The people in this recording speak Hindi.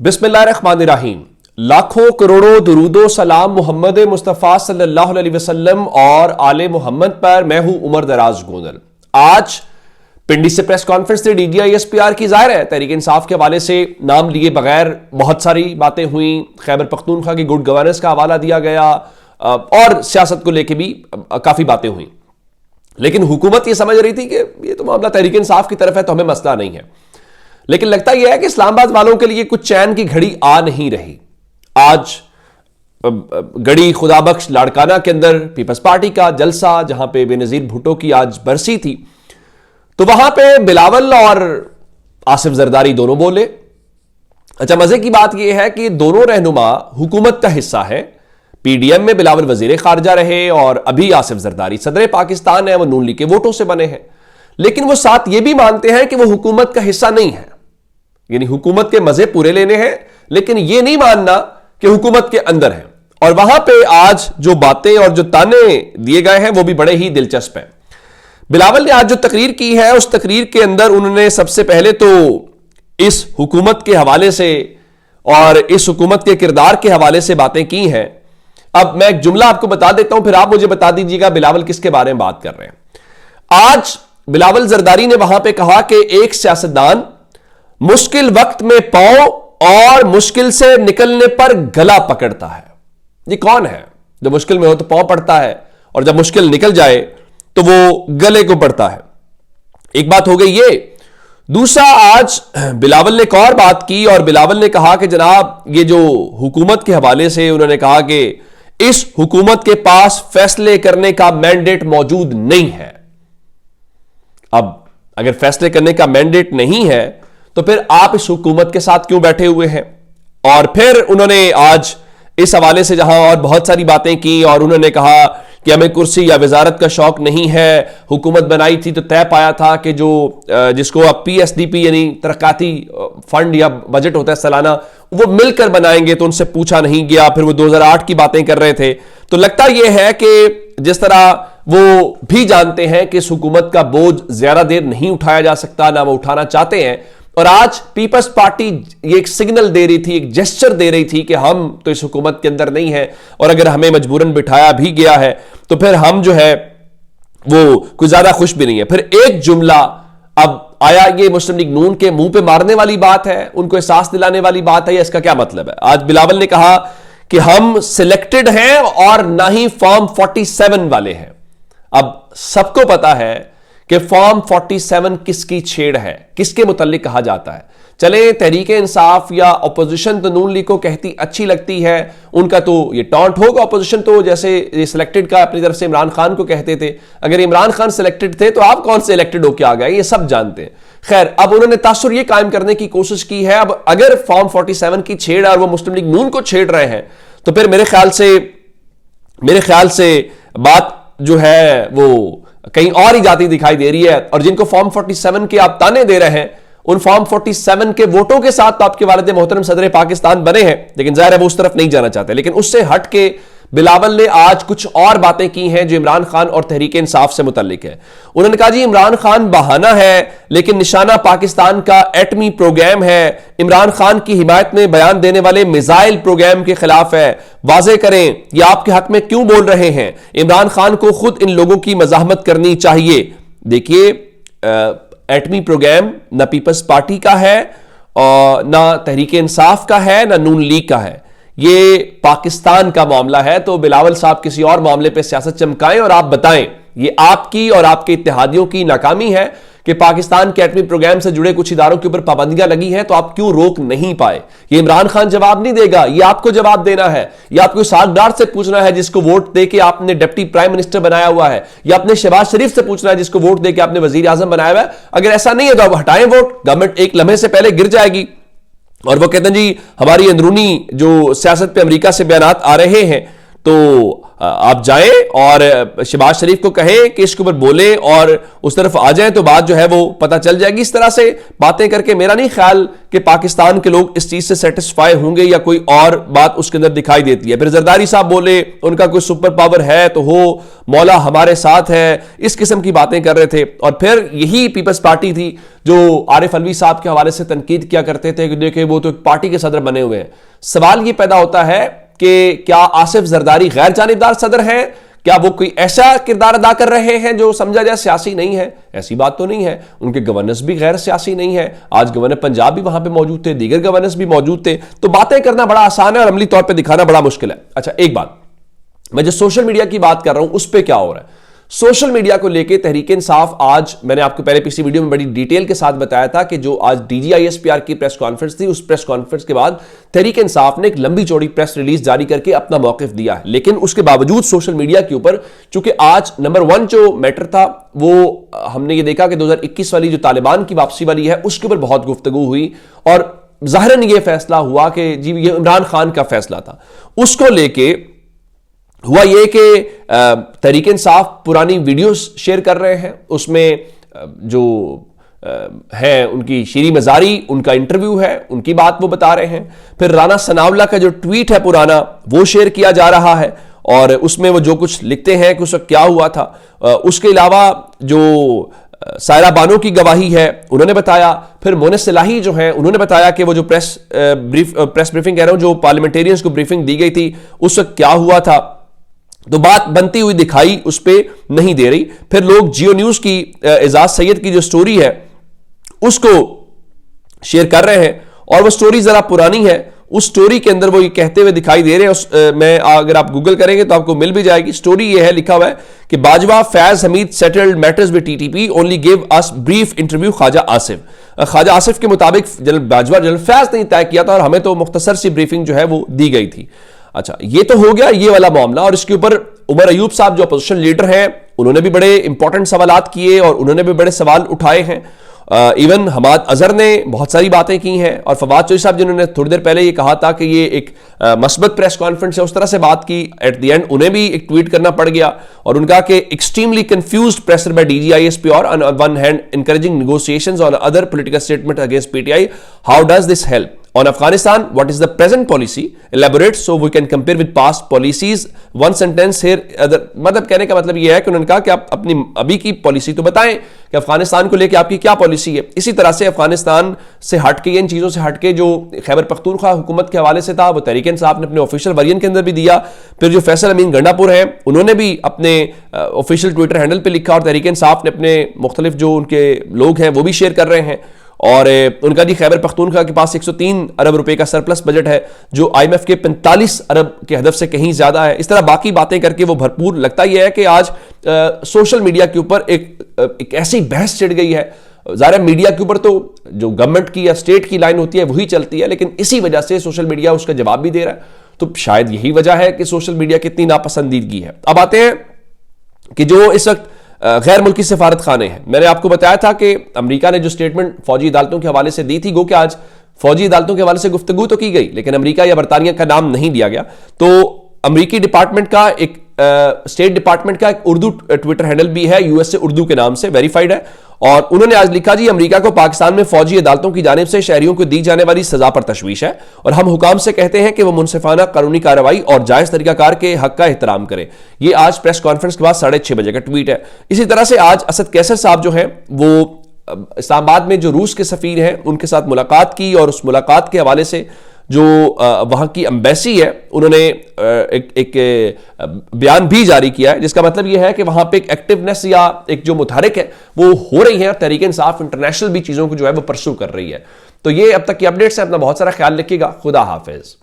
बिस्मिल्लाहिर्रहमानिर्रहीम। लाखों करोड़ों दुरूदो सलाम मोहम्मद मुस्तफ़ा सल्लल्लाहु अलैहि वसल्लम और आले मोहम्मद पर। मैं हूं उमर दराज गोंदल। आज पिंडी से प्रेस कॉन्फ्रेंस से DGI-SPR की जाहिर है तहरीक इंसाफ के हवाले से नाम लिए बगैर बहुत सारी बातें हुई। खैबर पख्तूनख्वा की गुड गवर्नेंस का हवाला दिया गया और सियासत को लेकर भी काफी बातें हुई, लेकिन हुकूमत यह समझ रही थी कि ये तो मामला तहरीक इंसाफ की तरफ है तो हमें मसला नहीं है। लेकिन लगता यह है कि इस्लामाबाद वालों के लिए कुछ चैन की घड़ी आ नहीं रही। आज गढ़ी खुदाबख्श लाड़काना के अंदर पीपल्स पार्टी का जलसा, जहां पे बेनजीर भुट्टो की आज बरसी थी, तो वहां पे बिलावल और आसिफ जरदारी दोनों बोले। अच्छा, मजे की बात यह है कि दोनों रहनुमा हुकूमत का हिस्सा है। PDM में बिलावल वजीर खारजा रहे और अभी आसिफ जरदारी सदर पाकिस्तान है, वो नून लीग के वोटों से बने हैं। लेकिन वो साथ ये भी मानते हैं कि वो हुकूमत का हिस्सा नहीं है, यानी हुकूमत के मजे पूरे लेने हैं, लेकिन ये नहीं मानना कि हुकूमत के अंदर है। और वहां पे आज जो बातें और जो ताने दिए गए हैं वो भी बड़े ही दिलचस्प हैं। बिलावल ने आज जो तकरीर की है, उस तकरीर के अंदर उन्होंने सबसे पहले तो इस हुकूमत के हवाले से और इस हुकूमत के किरदार के हवाले से बातें की हैं। अब मैं एक जुमला आपको बता देता हूं, फिर आप मुझे बता दीजिएगा बिलावल किसके बारे में बात कर रहे हैं। आज बिलावल जरदारी ने वहां पे कहा कि एक सियासतदान मुश्किल वक्त में पांव और मुश्किल से निकलने पर गला पकड़ता है। ये कौन है? जब मुश्किल में हो तो पांव पड़ता है और जब मुश्किल निकल जाए तो वो गले को पड़ता है। एक बात हो गई ये। दूसरा, आज बिलावल ने एक और बात की और बिलावल ने कहा कि जनाब, ये जो हुकूमत के हवाले से उन्होंने कहा कि इस हुकूमत के पास फैसले करने का मैंडेट मौजूद नहीं है। अब अगर फैसले करने का मैंडेट नहीं है तो फिर आप इस हुकूमत के साथ क्यों बैठे हुए हैं? और फिर उन्होंने आज इस हवाले से जहां और बहुत सारी बातें की और उन्होंने कहा कि हमें कुर्सी या वजारत का शौक नहीं है, हुकूमत बनाई थी तो तय पाया था कि जो जिसको अब PSDP यानी तरक्काती फंड या बजट होता है सालाना, वो मिलकर बनाएंगे, तो उनसे पूछा नहीं गया। फिर वो 2008 की बातें कर रहे थे। तो लगता यह है कि जिस तरह वो भी जानते हैं कि इस हुकूमत का बोझ ज्यादा देर नहीं उठाया जा सकता, ना वो उठाना चाहते हैं। और आज पीपल्स पार्टी ये एक सिग्नल दे रही थी, एक जेस्चर दे रही थी कि हम तो इस हुकूमत के अंदर नहीं है और अगर हमें मजबूरन बिठाया भी गया है तो फिर हम जो है वो कुछ ज्यादा खुश भी नहीं है। फिर एक जुमला अब आया, ये मुस्लिम लीग नून के मुंह पे मारने वाली बात है, उनको एहसास दिलाने वाली बात है, या इसका क्या मतलब है? आज बिलावल ने कहा कि हम सिलेक्टेड हैं और ना ही फॉर्म 47 वाले हैं। अब सबको पता है कि फॉर्म 47 किसकी छेड़ है, किसके मुतल्लिक कहा जाता है। चले, तहरीक इंसाफ या अपोजिशन तो नून लीग को कहती अच्छी लगती है, उनका तो ये टॉन्ट होगा। अपोजिशन तो जैसे सिलेक्टेड का अपनी तरफ से इमरान खान को कहते थे, अगर इमरान खान सिलेक्टेड थे तो आप कौन से इलेक्टेड होके आ गए, ये सब जानते हैं। खैर, अब उन्होंने तासुर ये कायम करने की कोशिश की है। अब अगर फॉर्म 47 की छेड़ और वो मुस्लिम लीग नून को छेड़ रहे हैं तो फिर मेरे ख्याल से बात जो है वो कहीं और ही जाती दिखाई दे रही है। और जिनको फॉर्म 47 के आप ताने दे रहे हैं, उन फॉर्म 47 के वोटों के साथ तो आपके वालिद मोहतरम सदर पाकिस्तान बने हैं, लेकिन जाहिर है वो उस तरफ नहीं जाना चाहते। लेकिन उससे हट के बिलावल ने आज कुछ और बातें की हैं जो इमरान खान और तहरीक इंसाफ से मुतल्लिक है। उन्होंने कहा, जी इमरान खान बहाना है, लेकिन निशाना पाकिस्तान का एटमी प्रोग्राम है। इमरान खान की हिमायत में बयान देने वाले मिसाइल प्रोग्राम के खिलाफ है। वाजे करें ये आपके हक में क्यों बोल रहे हैं? इमरान खान को खुद इन लोगों की मजाहमत करनी चाहिए। देखिए, एटमी प्रोग्राम ना पीपल्स पार्टी का है और ना तहरीक इंसाफ का है, ना नून लीग का है। ये पाकिस्तान का मामला है। तो बिलावल साहब किसी और मामले पे सियासत चमकाएं और आप बताएं, ये आपकी और आपके इत्तेहादियों की नाकामी है कि पाकिस्तान के एटमी प्रोग्राम से जुड़े कुछ इदारों के ऊपर पाबंदियां लगी हैं, तो आप क्यों रोक नहीं पाए? ये इमरान खान जवाब नहीं देगा, ये आपको जवाब देना है। ये आपको सागदार से पूछना है जिसको वोट दे के आपने डिप्टी प्राइम मिनिस्टर बनाया हुआ है, या अपने शहबाज शरीफ से पूछना है जिसको वोट दे के आपने वजीर आजम बनाया हुआ है। अगर ऐसा नहीं है तो आप हटाएं वोट, गवर्नमेंट एक लम्हे से पहले गिर जाएगी। और वो कहते हैं जी हमारी अंदरूनी जो सियासत पे अमेरिका से बयानात आ रहे हैं, तो आप जाएं और शहबाज शरीफ को कहें कि इसके ऊपर बोलें और उस तरफ आ जाएं तो बात जो है वो पता चल जाएगी। इस तरह से बातें करके मेरा नहीं ख्याल कि पाकिस्तान के लोग इस चीज से सेटिस्फाई होंगे या कोई और बात उसके अंदर दिखाई देती है। फिर जरदारी साहब बोले उनका कोई सुपर पावर है तो हो, मौला हमारे साथ है, इस किस्म की बातें कर रहे थे। और फिर यही पीपल्स पार्टी थी जो आरिफ अलवी साहब के हवाले से तनकीद किया करते थे कि देखे वो तो एक पार्टी के सदर बने हुए हैं। सवाल ये पैदा होता है कि क्या आसिफ जरदारी गैर जानिबदार सदर हैं? क्या वो कोई ऐसा किरदार अदा कर रहे हैं जो समझा जाए सियासी नहीं है? ऐसी बात तो नहीं है। उनके गवर्नर्स भी गैर सियासी नहीं है। आज गवर्नर पंजाब भी वहां पे मौजूद थे, दीगर गवर्नर्स भी मौजूद थे। तो बातें करना बड़ा आसान है और अमली तौर पे दिखाना बड़ा मुश्किल है। अच्छा, एक बात, मैं जो सोशल मीडिया की बात कर रहा हूं उस पर क्या हो रहा है? सोशल मीडिया को लेकर तहरीक इंसाफ, आज मैंने आपको पहले पिछली वीडियो में बड़ी डिटेल के साथ बताया था कि जो आज DGISPR की प्रेस कॉन्फ्रेंस थी, उस प्रेस कॉन्फ्रेंस के बाद तहरीक इंसाफ ने एक लंबी चौड़ी प्रेस रिलीज जारी करके अपना मौकिफ दिया है। लेकिन उसके बावजूद सोशल मीडिया के ऊपर, चूंकि आज नंबर 1 जो मैटर था वो हमने ये देखा कि 2021 वाली जो तालिबान की वापसी वाली है उसके ऊपर बहुत गुफ्तगू हुई और जाहिरन ये फैसला हुआ कि जी ये इमरान खान का फैसला था। उसको लेके हुआ ये कि तहरीक इंसाफ पुरानी वीडियोस शेयर कर रहे हैं, उसमें जो है उनकी शीरी मजारी, उनका इंटरव्यू है, उनकी बात वो बता रहे हैं। फिर राना सनावला का जो ट्वीट है पुराना वो शेयर किया जा रहा है और उसमें वो जो कुछ लिखते हैं कि उस वक्त क्या हुआ था। उसके अलावा जो सायरा बानो की गवाही है उन्होंने बताया। फिर मोने सिलाही जो है उन्होंने बताया कि वो जो प्रेस ब्रीफिंग कह रहा हूं, जो पार्लियामेंटेरियंस को ब्रीफिंग दी गई थी उस वक्त क्या हुआ था। तो बात बनती हुई दिखाई उस पर नहीं दे रही। फिर लोग जियो न्यूज की एजाज सैयद की जो स्टोरी है उसको शेयर कर रहे हैं और वो स्टोरी जरा पुरानी है। उस स्टोरी के अंदर वो ये कहते हुए दिखाई दे रहे हैं, मैं अगर आप गूगल करेंगे तो आपको मिल भी जाएगी। स्टोरी ये है, लिखा हुआ है कि Bajwa Faiz Hameed settled matters with TTP, only give us brief interview Khawaja Asif. Khawaja Asif के मुताबिक जनरल बाजवा जनरल फैज ने तय किया था और हमें तो मुख्तसर सी ब्रीफिंग जो है वो दी गई थी। अच्छा, ये तो हो गया ये वाला मामला। और इसके ऊपर उमर अयूब साहब जो अपोजिशन लीडर हैं उन्होंने भी बड़े इंपॉर्टेंट सवालात किए और उन्होंने भी बड़े सवाल उठाए हैं। इवन हमाद अजहर ने बहुत सारी बातें की हैं और फवाद चौधरी साहब जिन्होंने थोड़ी देर पहले ये कहा था कि ये एक मस्बत प्रेस कॉन्फ्रेंस है, उस तरह से बात की। एट द एंड उन्हें भी एक ट्वीट करना पड़ गया और उनका कि extremely confused pressure by DGISPR on one hand encouraging negotiations on other political statement against PTI, how does this help on Afghanistan, what is the present policy, elaborate so we can compare with past policies, one sentence here other। मतलब कहने का मतलब यह है कि उन्होंने कहा कि आप अपनी अभी की पॉलिसी तो बताएं कि अफगानिस्तान को लेकर आपकी क्या पॉलिसी है। इसी तरह से अफगानिस्तान से हटके, इन चीज़ों से हटके जो खैबर पख्तूनख्वा हुकूमत के हवाले से था वो तहरीक इंसाफ ने अपने ऑफिशियल वर्जन के अंदर भी दिया। फिर जो फैसल अमीन गंडापुर हैं उन्होंने भी अपने ऑफिशियल ट्विटर हैंडल पर लिखा और तहरीक इंसाफ ने अपने मुख्तलिफ जो उनके लोग हैं वो भी शेयर कर रहे हैं। और उनका जी खैबर पख्तूनख्वा के पास 103 अरब रुपए का सरप्लस बजट है जो IMF के 45 अरब के हदफ से कहीं ज्यादा है। इस तरह बाकी बातें करके वो भरपूर। लगता यह है कि आज सोशल मीडिया के ऊपर एक ऐसी बहस छिड़ गई है। ज़ाहिर है मीडिया के ऊपर तो जो गवर्नमेंट की या स्टेट की लाइन होती है वही चलती है, लेकिन इसी वजह से सोशल मीडिया उसका जवाब भी दे रहा है। तो शायद यही वजह है कि सोशल मीडिया की इतनी नापसंदीदगी है। अब आते हैं कि जो इस वक्त गैर मुल्की सफारत खाने हैं। मैंने आपको बताया था कि अमेरिका ने जो स्टेटमेंट फौजी अदालतों के हवाले से दी थी, गो कि आज फौजी अदालतों के हवाले से गुफ्तगू तो की गई लेकिन अमेरिका या बरतानिया का नाम नहीं लिया गया। तो अमेरिकी डिपार्टमेंट का एक स्टेट डिपार्टमेंट का एक उर्दू ट्विटर हैंडल भी है, USA उर्दू के नाम से वेरीफाइड है, और उन्होंने आज लिखा जी अमेरिका को पाकिस्तान में फौजी अदालतों की जानिब से शहरियों को दी जाने वाली सजा पर तशवीश है और हम हुकाम से कहते हैं कि वो मुनसिफाना कानूनी कार्रवाई और जायज तरीकाकार के हक का एहतराम करें। ये आज प्रेस कॉन्फ्रेंस के बाद 6:30 बजे का ट्वीट है। इसी तरह से आज असद कैसर साहब जो है वो इस्लामाबाद में जो रूस के सफीर हैं उनके साथ मुलाकात की और उस मुलाकात के हवाले से जो वहां की एम्बेसी है उन्होंने एक बयान भी जारी किया है, जिसका मतलब यह है कि वहां पे एक एक्टिवनेस या एक जो मुतहरिक है वो हो रही है और तहरीक इंसाफ इंटरनेशनल भी चीजों को जो है वो परसू कर रही है। तो ये अब तक की अपडेट्स है। अपना बहुत सारा ख्याल रखिएगा। खुदा हाफिज।